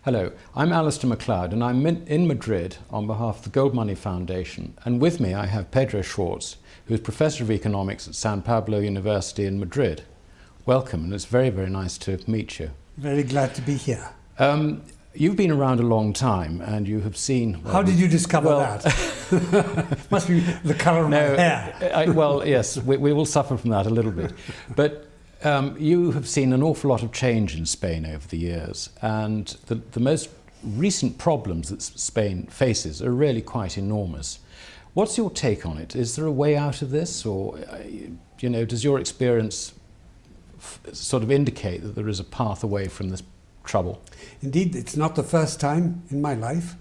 Hello, I'm Alasdair Macleod and I'm in Madrid on behalf of the Gold Money Foundation, and with me I have Pedro Schwartz, who is Professor of Economics at San Pablo University in Madrid. Welcome, and it's very, very nice to meet you. Very glad to be here. You've been around a long time and you have seen... How did you discover that? Must be the colour of my hair. Well, yes, we will suffer from that a little bit. But you have seen an awful lot of change in Spain over the years, and the most recent problems that Spain faces are really quite enormous. What's your take on it? Is there a way out of this, or does your experience sort of indicate that there is a path away from this trouble? Indeed, it's not the first time in my life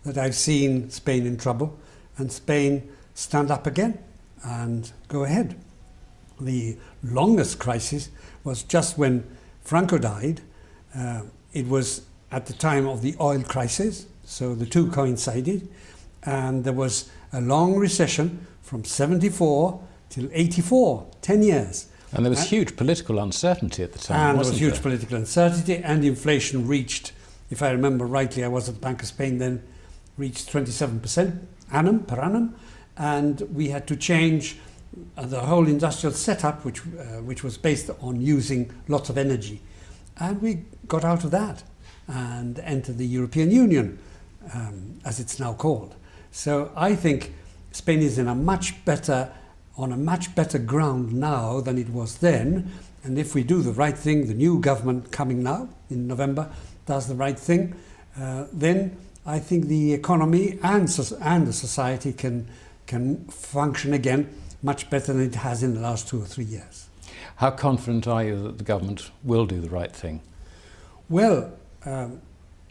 that I've seen Spain in trouble and Spain stand up again and go ahead. The longest crisis was just when Franco died. It was at the time of the oil crisis, so the two coincided, and there was a long recession from 74 till 84, 10 years. And there was huge political uncertainty at the time, And there was huge political uncertainty, and inflation reached, if I remember rightly, I was at the Bank of Spain then, reached 27% per annum, and we had to change the whole industrial setup, which was based on using lots of energy. And we got out of that and entered the European Union, as it's now called. So I think Spain is on a much better ground now than it was then. And if we do the right thing, the new government coming now in November does the right thing, then I think the economy and the society can function again much better than it has in the last 2 or 3 years. How confident are you that the government will do the right thing? Well,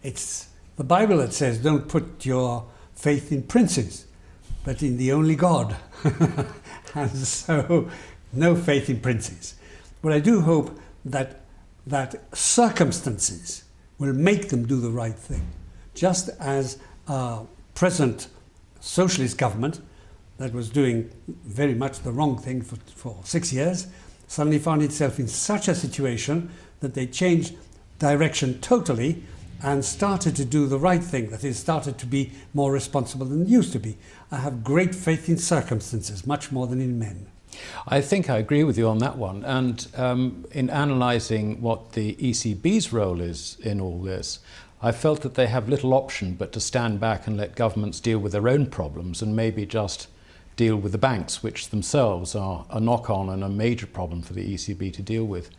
it's the Bible that says, don't put your faith in princes, but in the only God. And so, no faith in princes. But I do hope that circumstances will make them do the right thing. Just as our present socialist government, that was doing very much the wrong thing for 6 years, suddenly found itself in such a situation that they changed direction totally and started to do the right thing, that is, started to be more responsible than it used to be. I have great faith in circumstances, much more than in men. I think I agree with you on that one. And in analysing what the ECB's role is in all this, I felt that they have little option but to stand back and let governments deal with their own problems and maybe just deal with the banks, which themselves are a knock-on and a major problem for the ECB to deal with.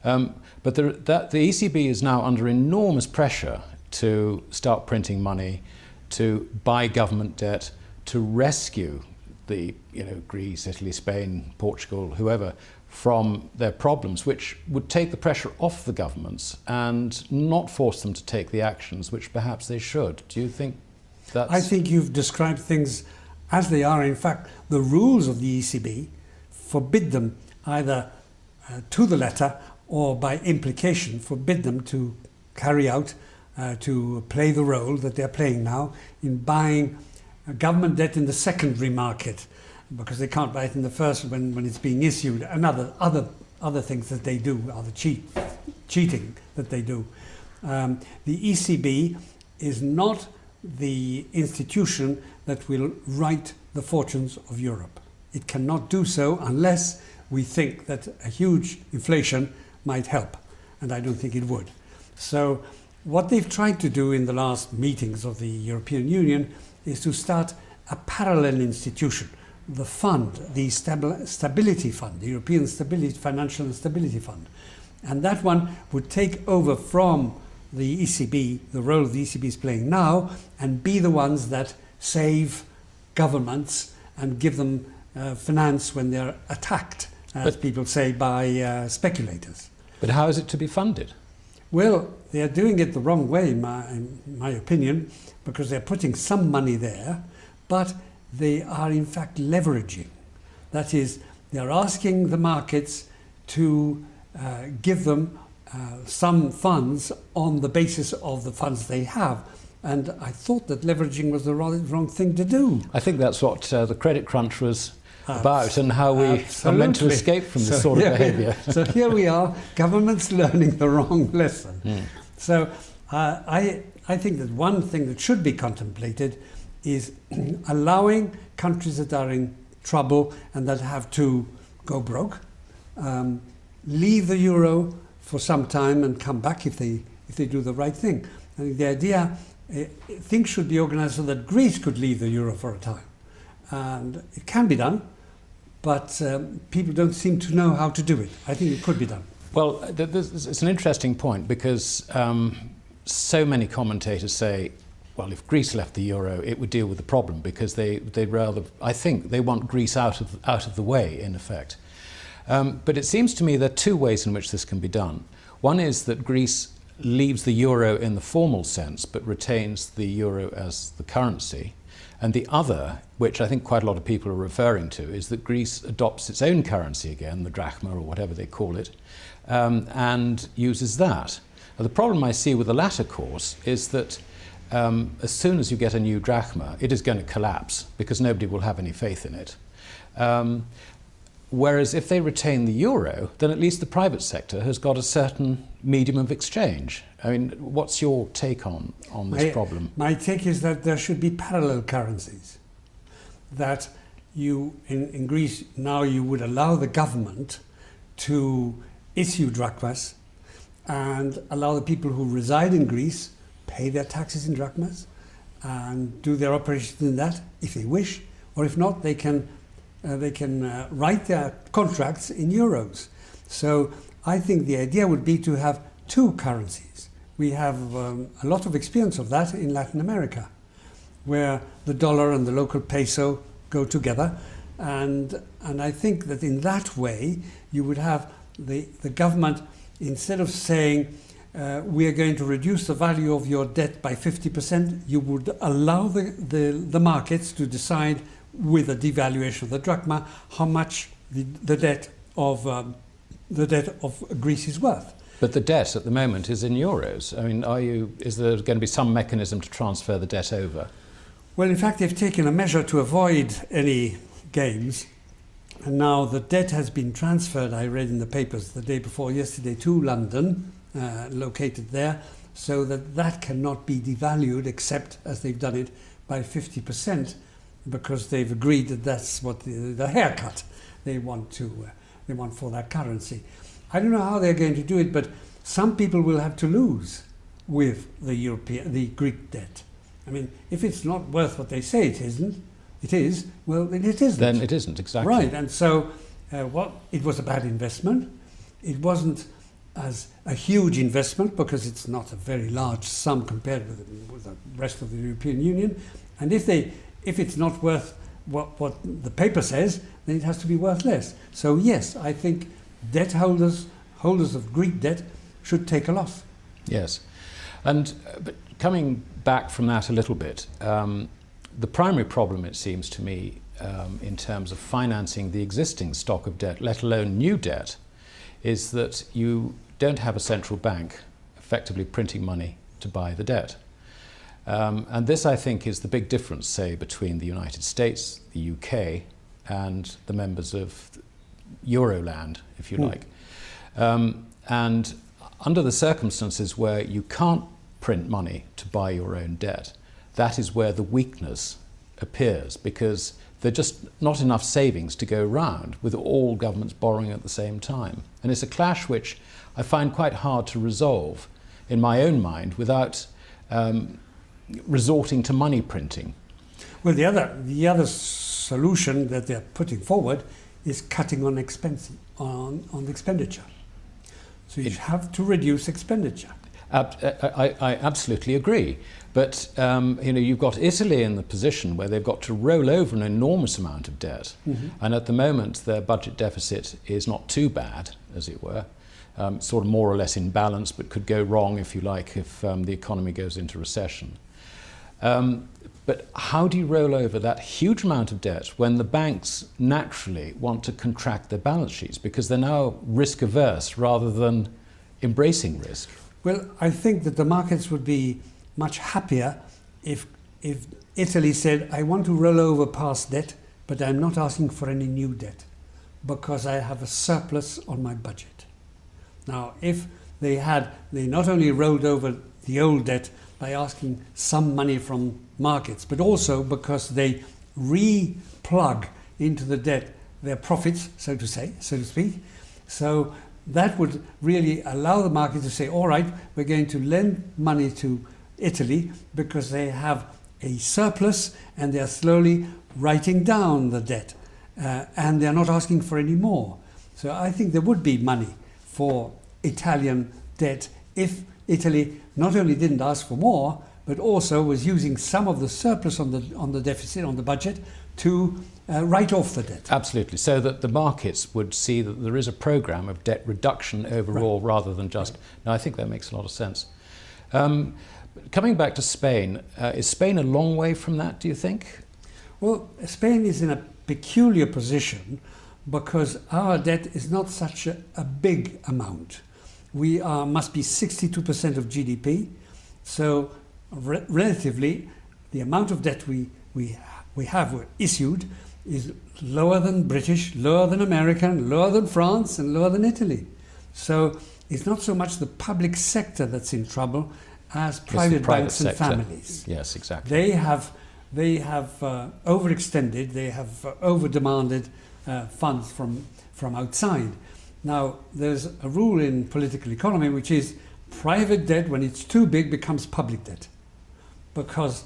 But the ECB is now under enormous pressure to start printing money, to buy government debt, to rescue the Greece, Italy, Spain, Portugal, whoever, from their problems, which would take the pressure off the governments and not force them to take the actions which perhaps they should. Do you think that's... I think you've described things as they are. In fact, the rules of the ECB forbid them either to the letter or by implication forbid them to carry out, to play the role that they're playing now in buying government debt in the secondary market, because they can't buy it in the first when it's being issued, and other things that they do, other cheating that they do. The ECB is not the institution that will write the fortunes of Europe. It cannot do so unless we think that a huge inflation might help, and I don't think it would. So what they've tried to do in the last meetings of the European Union is to start a parallel institution, the fund, the Stability Fund, the European Financial and Stability Fund. And that one would take over from the ECB, the role the ECB is playing now, and be the ones that save governments and give them finance when they're attacked, as people say, by speculators. But how is it to be funded? Well, they are doing it the wrong way, in my opinion, because they're putting some money there, but they are in fact leveraging. That is, they're asking the markets to give them some funds on the basis of the funds they have. And I thought that leveraging was the wrong thing to do. I think that's what the credit crunch was about, and how we are meant to escape from this sort of behaviour. So here we are, governments learning the wrong lesson. So I think that one thing that should be contemplated is allowing countries that are in trouble and that have to go broke, leave the euro for some time and come back if they do the right thing. I think the idea, things should be organized so that Greece could leave the euro for a time. And it can be done, but people don't seem to know how to do it. I think it could be done. Well, it's an interesting point because so many commentators say, well, if Greece left the euro, it would deal with the problem because they'd rather, I think, they want Greece out of the way, in effect. But it seems to me there are two ways in which this can be done. One is that Greece leaves the euro in the formal sense, but retains the euro as the currency. And the other, which I think quite a lot of people are referring to, is that Greece adopts its own currency again, the drachma or whatever they call it, and uses that. Now, the problem I see with the latter course is that as soon as you get a new drachma, it is going to collapse because nobody will have any faith in it. Whereas if they retain the euro, then at least the private sector has got a certain medium of exchange. I mean, what's your take on this problem? My take is that there should be parallel currencies. That you, in Greece, now you would allow the government to issue drachmas and allow the people who reside in Greece pay their taxes in drachmas and do their operations in that if they wish, or if not, they can write their contracts in euros. So I think the idea would be to have two currencies. We have a lot of experience of that in Latin America, where the dollar and the local peso go together, and I think that in that way you would have the government, instead of saying we are going to reduce the value of your debt by 50%, you would allow the markets to decide with a devaluation of the drachma how much the debt of Greece is worth. But the debt at the moment is in euros. I mean, is there going to be some mechanism to transfer the debt over? Well, in fact, they've taken a measure to avoid any games. And now the debt has been transferred, I read in the papers the day before yesterday, to London, located there, so that cannot be devalued except, as they've done it, by 50%, because they've agreed that that's what the haircut they want for that currency. I don't know how they're going to do it, but some people will have to lose with the Greek debt. I mean, if it's not worth what they say it is, well, then it isn't. Then it isn't, exactly. Right, and so it was a bad investment. It wasn't as a huge investment because it's not a very large sum compared with the rest of the European Union. And if it's not worth what the paper says, then it has to be worth less. So yes, I think debt holders of Greek debt should take a loss. Yes, and but coming back from that a little bit, the primary problem, it seems to me, in terms of financing the existing stock of debt, let alone new debt, is that you don't have a central bank effectively printing money to buy the debt. And this, I think, is the big difference, say, between the United States, the UK, and the members of Euroland, if you like. And under the circumstances where you can't print money to buy your own debt, that is where the weakness appears, because there are just not enough savings to go round with all governments borrowing at the same time. And it's a clash which I find quite hard to resolve in my own mind without resorting to money printing. Well, the other solution that they're putting forward is cutting on expenditure. So you have to reduce expenditure. I absolutely agree. But you've got Italy in the position where they've got to roll over an enormous amount of debt. Mm-hmm. And at the moment, their budget deficit is not too bad, as it were. Sort of more or less in balance, but could go wrong, if you like, if the economy goes into recession. But how do you roll over that huge amount of debt when the banks naturally want to contract their balance sheets because they're now risk averse rather than embracing risk? Well, I think that the markets would be much happier if Italy said, I want to roll over past debt, but I'm not asking for any new debt because I have a surplus on my budget. Now, if they not only rolled over the old debt by asking some money from markets, but also because they re-plug into the debt their profits, so to speak. So that would really allow the market to say, all right, we're going to lend money to Italy because they have a surplus and they're slowly writing down the debt and they're not asking for any more. So I think there would be money for Italian debt if Italy not only didn't ask for more, but also was using some of the surplus on the deficit, on the budget, to write off the debt. Absolutely, so that the markets would see that there is a programme of debt reduction overall, right, rather than just... Right. No, I think that makes a lot of sense. Coming back to Spain, is Spain a long way from that, do you think? Well, Spain is in a peculiar position because our debt is not such a big amount. We must be 62% of GDP, so relatively the amount of debt we have issued is lower than British, lower than American, lower than France and lower than Italy. So it's not so much the public sector that's in trouble as private banks and families. Yes, exactly. They have overextended, they have over-demanded funds from outside. Now, there's a rule in political economy which is private debt, when it's too big, becomes public debt, because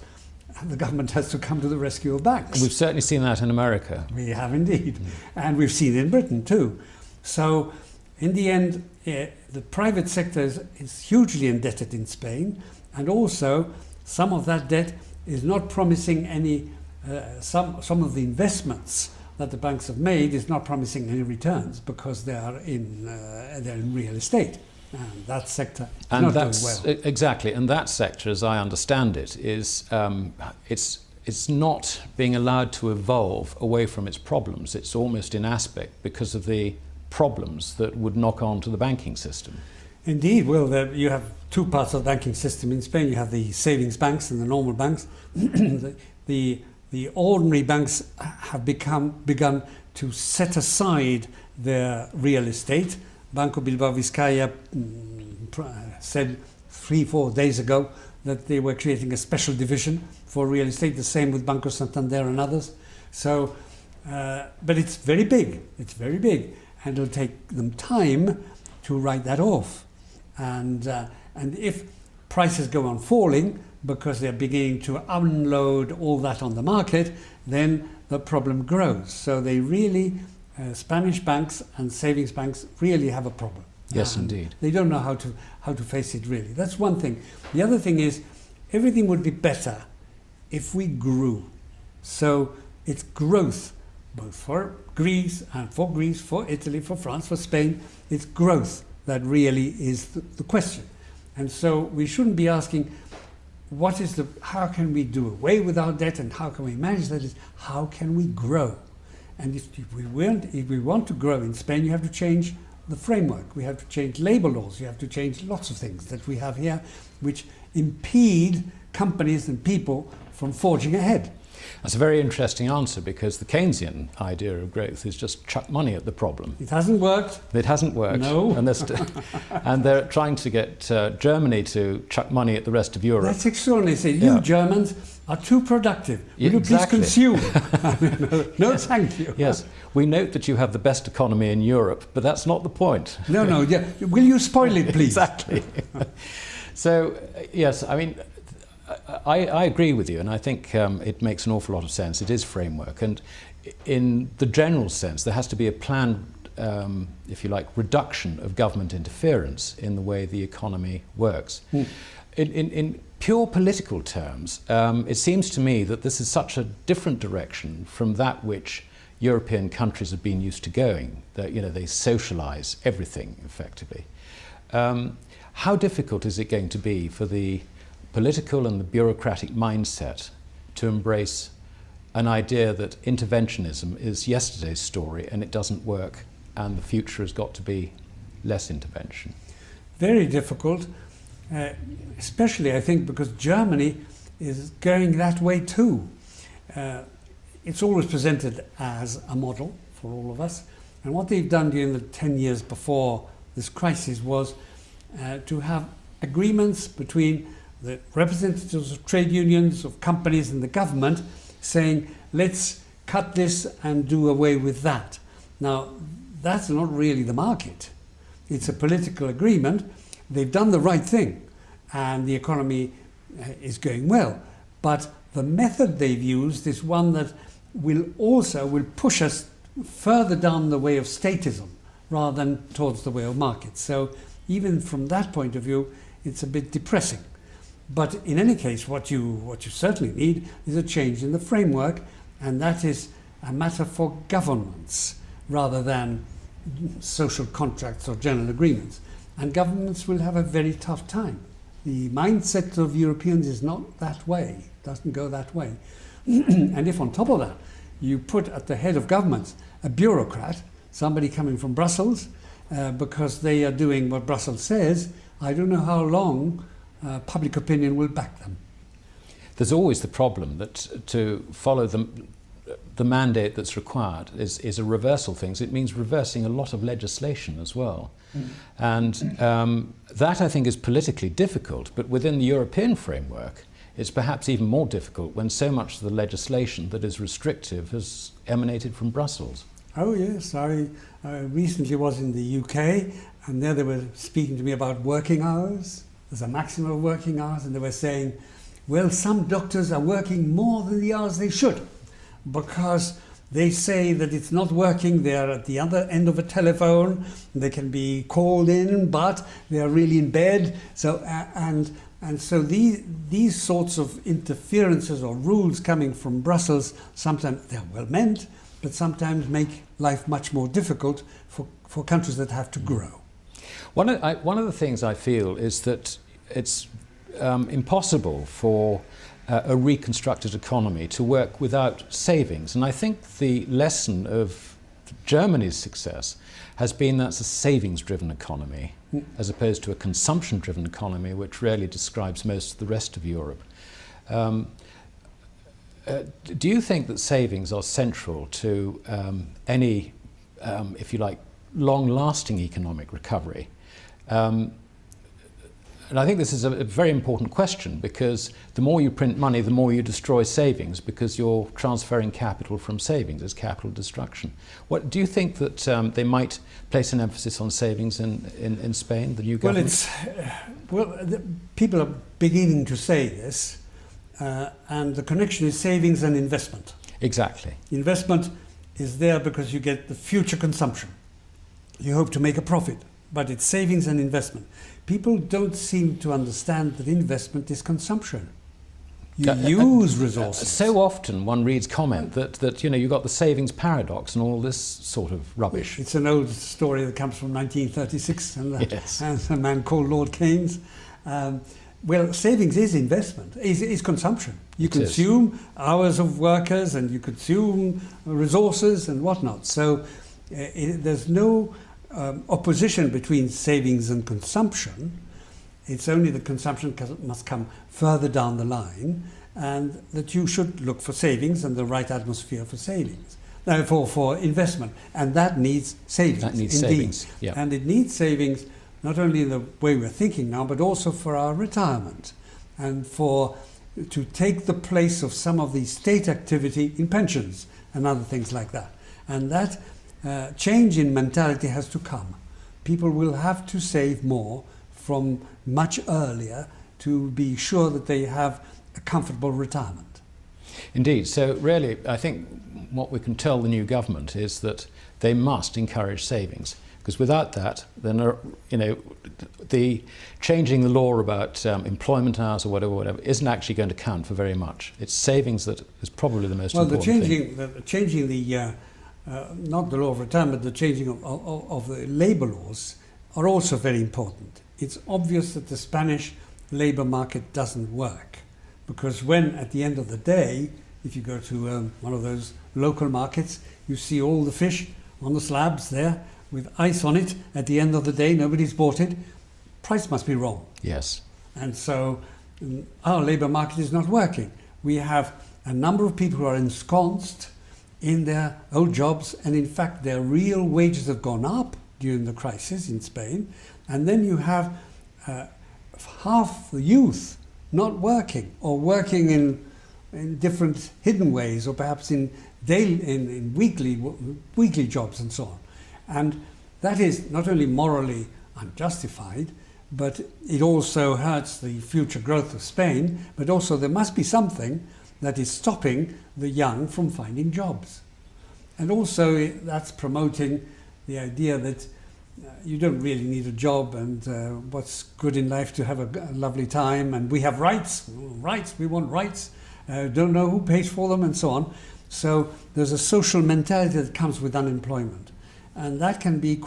the government has to come to the rescue of banks. We've certainly seen that in America. We have indeed, and we've seen it in Britain too. So, in the end, the private sector is hugely indebted in Spain, and also some of that debt is not promising any, some of the investments that the banks have made is not promising any returns because they're in real estate. And that sector is not doing well. Exactly, and that sector, as I understand it, is it's not being allowed to evolve away from its problems. It's almost in aspect because of the problems that would knock on to the banking system. Indeed, well, you have two parts of the banking system in Spain. You have the savings banks and the normal banks. The ordinary banks have begun to set aside their real estate. Banco Bilbao Vizcaya said 3-4 days ago that they were creating a special division for real estate, the same with Banco Santander and others. So, but it's very big, and it'll take them time to write that off. And if prices go on falling because they're beginning to unload all that on the market, then the problem grows. So they really... Spanish banks and savings banks really have a problem. Yes, indeed. They don't know how to face it really. That's one thing. The other thing is everything would be better if we grew. So it's growth, both for Greece, for Italy, for France, for Spain. It's growth that really is the question. And so we shouldn't be asking how can we do away with our debt and how can we manage that? Is how can we grow? And if we want to grow in Spain, you have to change the framework. We have to change labour laws. You have to change lots of things that we have here, which impede companies and people from forging ahead. That's a very interesting answer, because the Keynesian idea of growth is just chuck money at the problem. It hasn't worked. It hasn't worked. No. And they're trying to get Germany to chuck money at the rest of Europe. That's extraordinary. Say, you Germans are too productive. Will you please consume? No, yes. Thank you. Yes. We note that you have the best economy in Europe, but that's not the point. No. Yeah. Will you spoil it, please? Exactly. So, yes, I mean... I agree with you, and I think it makes an awful lot of sense. It is framework, and in the general sense, there has to be a planned, if you like, reduction of government interference in the way the economy works. In pure political terms, it seems to me that this is such a different direction from that which European countries have been used to going. That, you know, they socialise everything effectively. How difficult is it going to be for the political and the bureaucratic mindset to embrace an idea that interventionism is yesterday's story and it doesn't work, and the future has got to be less intervention? Very difficult, especially I think because Germany is going that way too. It's always presented as a model for all of us, and what they've done during the 10 years before this crisis was to have agreements between the representatives of trade unions, of companies and the government saying, let's cut this and do away with that. Now, that's not really the market. It's a political agreement. They've done the right thing and the economy is going well. But the method they've used is one that will push us further down the way of statism rather than towards the way of markets. So even from that point of view, it's a bit depressing. But in any case, what you certainly need is a change in the framework, and that is a matter for governments rather than social contracts or general agreements. And governments will have a very tough time. The mindset of Europeans is not that way, doesn't go that way. And if on top of that, you put at the head of governments a bureaucrat, somebody coming from Brussels, because they are doing what Brussels says, I don't know how long public opinion will back them. There's always the problem that to follow the mandate that's required is a reversal of things. It means reversing a lot of legislation as well. And that, I think, is politically difficult, but within the European framework, it's perhaps even more difficult when so much of the legislation that is restrictive has emanated from Brussels. Oh yes, I recently was in the UK, and there they were speaking to me about working hours. There's a maximum of working hours, and they were saying, well, some doctors are working more than the hours they should because they say that it's not working. They're at the other end of a telephone. They can be called in, but they're really in bed. So and so these sorts of interferences or rules coming from Brussels, sometimes they're well meant, but sometimes make life much more difficult for countries that have to grow. One of the things I feel is that it's impossible for a reconstructed economy to work without savings. And I think the lesson of Germany's success has been that's a savings-driven economy as opposed to a consumption-driven economy, which really describes most of the rest of Europe. Do you think that savings are central to any, if you like, long-lasting economic recovery? And I think this is a very important question, because the more you print money, the more you destroy savings, because you're transferring capital from savings as capital destruction. What do you think that they might place an emphasis on savings in Spain, the new government? People are beginning to say this, and the connection is savings and investment. Exactly. Investment is there because you get the future consumption. You hope to make a profit, but it's savings and investment. People don't seem to understand that investment is consumption. You use resources. So often one reads comment that you know, you've got the savings paradox and all this sort of rubbish. It's an old story that comes from 1936 Yes. and a man called Lord Keynes. Well, savings is investment, is consumption. You consume hours of workers and you consume resources and whatnot. So there's no opposition between savings and consumption. It's only that consumption must come further down the line, and that you should look for savings and the right atmosphere for savings. For investment, and that needs savings. That needs indeed. savings, yeah. And it needs savings not only in the way we're thinking now, but also for our retirement, and to take the place of some of the state activity in pensions and other things like that. And that change in mentality has to come. People will have to save more from much earlier to be sure that they have a comfortable retirement. Indeed. So really, I think what we can tell the new government is that they must encourage savings, because without that, then the changing the law about employment hours or whatever isn't actually going to count for very much. It's savings that is probably the most important thing. Changing the not the law of retirement, the changing of the labour laws are also very important. It's obvious that the Spanish labour market doesn't work, because when at the end of the day, if you go to one of those local markets, you see all the fish on the slabs there with ice on it. At the end of the day, nobody's bought it. Price must be wrong. Yes. And so our labour market is not working. We have a number of people who are ensconced in their old jobs, and in fact their real wages have gone up during the crisis in Spain. And then you have half the youth not working, or working in different hidden ways, or perhaps in weekly jobs and so on. And that is not only morally unjustified, but it also hurts the future growth of Spain, but also there must be something that is stopping the young from finding jobs. And also that's promoting the idea that you don't really need a job, and what's good in life to have a lovely time, and we have rights, we want rights, don't know who pays for them and so on. So there's a social mentality that comes with unemployment, and that can be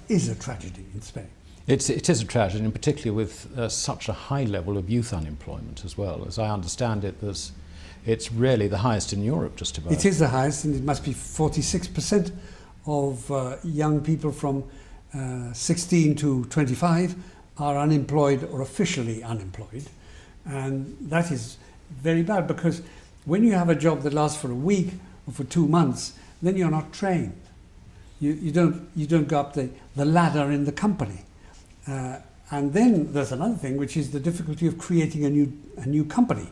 is a tragedy in Spain. It is a tragedy, and particularly with such a high level of youth unemployment as well. As I understand it, it's really the highest in Europe, just about. It is the highest, and it must be 46% of young people from 16 to 25 are unemployed or officially unemployed. And that is very bad, because when you have a job that lasts for a week or for 2 months, then you're not trained. You don't go up the ladder in the company. And then there's another thing, which is the difficulty of creating a new company.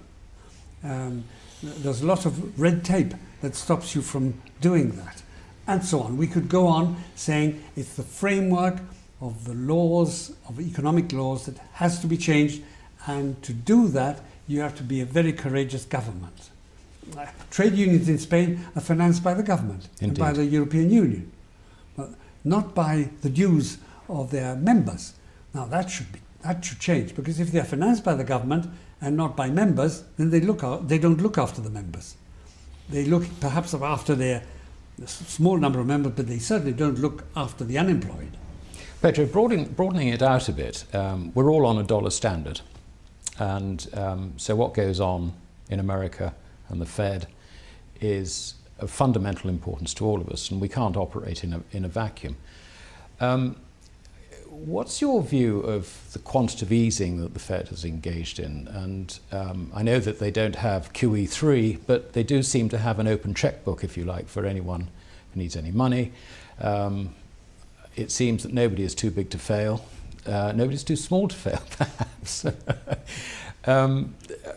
There's a lot of red tape that stops you from doing that, and so on. We could go on saying it's the framework of the laws, of economic laws, that has to be changed, and to do that you have to be a very courageous government. Trade unions in Spain are financed by the government. Indeed. And by the European Union, but not by the dues of their members. Now that should change, because if they're financed by the government and not by members, then they don't look after the members. They look perhaps after their small number of members, but they certainly don't look after the unemployed. Pedro, broadening it out a bit, we're all on a dollar standard, and so what goes on in America and the Fed is of fundamental importance to all of us, and we can't operate in a vacuum. What's your view of the quantitative easing that the Fed has engaged in? And I know that they don't have QE3, but they do seem to have an open checkbook, if you like, for anyone who needs any money. It seems that nobody is too big to fail. Nobody's too small to fail, perhaps.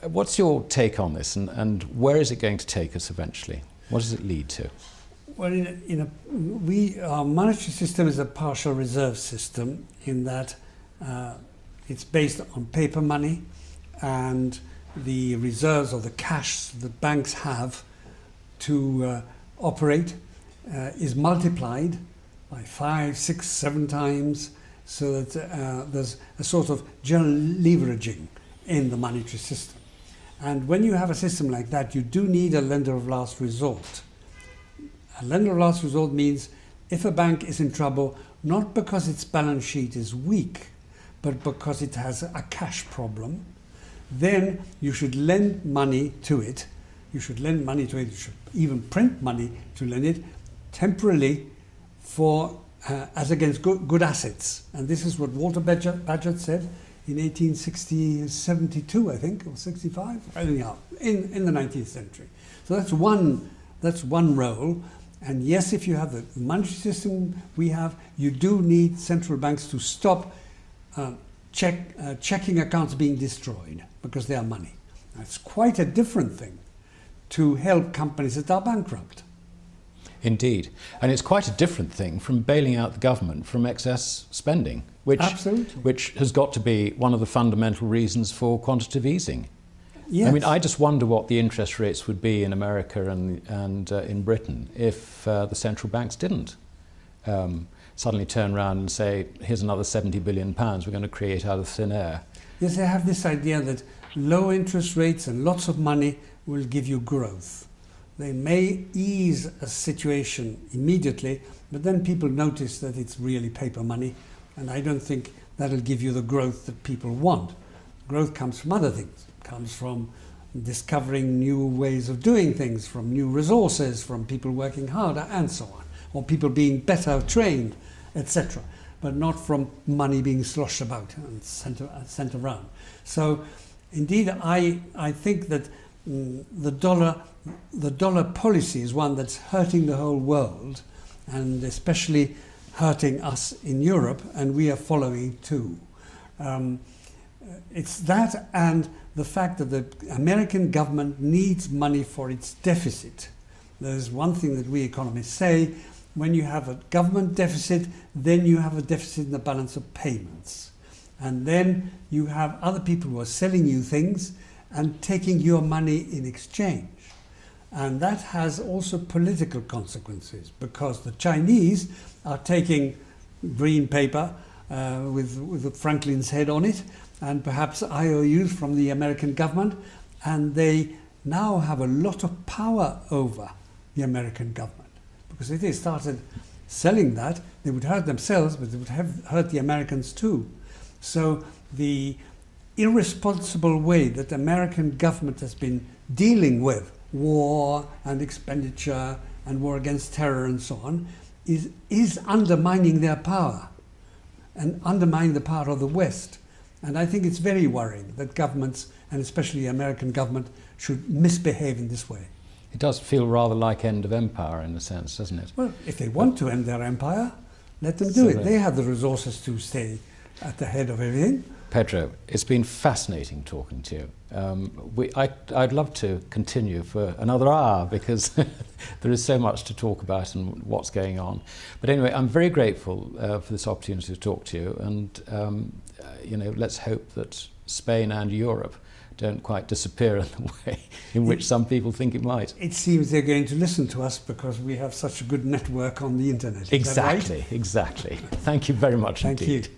What's your take on this, and where is it going to take us eventually? What does it lead to? Well, our monetary system is a partial reserve system, in that it's based on paper money, and the reserves, or the cash that banks have to operate, is multiplied by 5, 6, 7 times, so that there's a sort of general leveraging in the monetary system. And when you have a system like that, you do need a lender of last resort. A lender of last resort means if a bank is in trouble, not because its balance sheet is weak, but because it has a cash problem, then you should lend money to it. You should lend money to it. You should even print money to lend it temporarily for as against good assets. And this is what Walter Bagehot said in 1872, I think, or 65, anyhow, in the 19th century. So that's one role. And yes, if you have the monetary system we have, you do need central banks to stop checking accounts being destroyed because they are money. That's quite a different thing to help companies that are bankrupt. Indeed. And it's quite a different thing from bailing out the government from excess spending, which has got to be one of the fundamental reasons for quantitative easing. Yes. I mean, I just wonder what the interest rates would be in America and in Britain if the central banks didn't suddenly turn around and say, here's another £70 billion we're going to create out of thin air. Yes, they have this idea that low interest rates and lots of money will give you growth. They may ease a situation immediately, but then people notice that it's really paper money, and I don't think that'll give you the growth that people want. Growth comes from other things. It comes from discovering new ways of doing things, from new resources, from people working harder, and so on, or people being better trained, etc., but not from money being sloshed about and sent around. So, indeed, I think that the dollar policy is one that's hurting the whole world, and especially hurting us in Europe, and we are following too. It's that and the fact that the American government needs money for its deficit. There's one thing that we economists say: when you have a government deficit, then you have a deficit in the balance of payments. And then you have other people who are selling you things and taking your money in exchange. And that has also political consequences, because the Chinese are taking green paper with Franklin's head on it, and perhaps IOUs from the American government, and they now have a lot of power over the American government. Because if they started selling that, they would hurt themselves, but they would have hurt the Americans too. So the irresponsible way that the American government has been dealing with war and expenditure and war against terror and so on is undermining their power and undermining the power of the West. And I think it's very worrying that governments, and especially the American government, should misbehave in this way. It does feel rather like end of empire in a sense, doesn't it? Well, if they want to end their empire, let them do it. They have the resources to stay at the head of everything. Pedro, it's been fascinating talking to you. I'd love to continue for another hour, because there is so much to talk about and what's going on. But anyway, I'm very grateful for this opportunity to talk to you, and you know, let's hope that Spain and Europe don't quite disappear in the way in which some people think it might. It seems they're going to listen to us because we have such a good network on the internet. Is exactly, that right? Exactly. Thank you very much Thank indeed. you.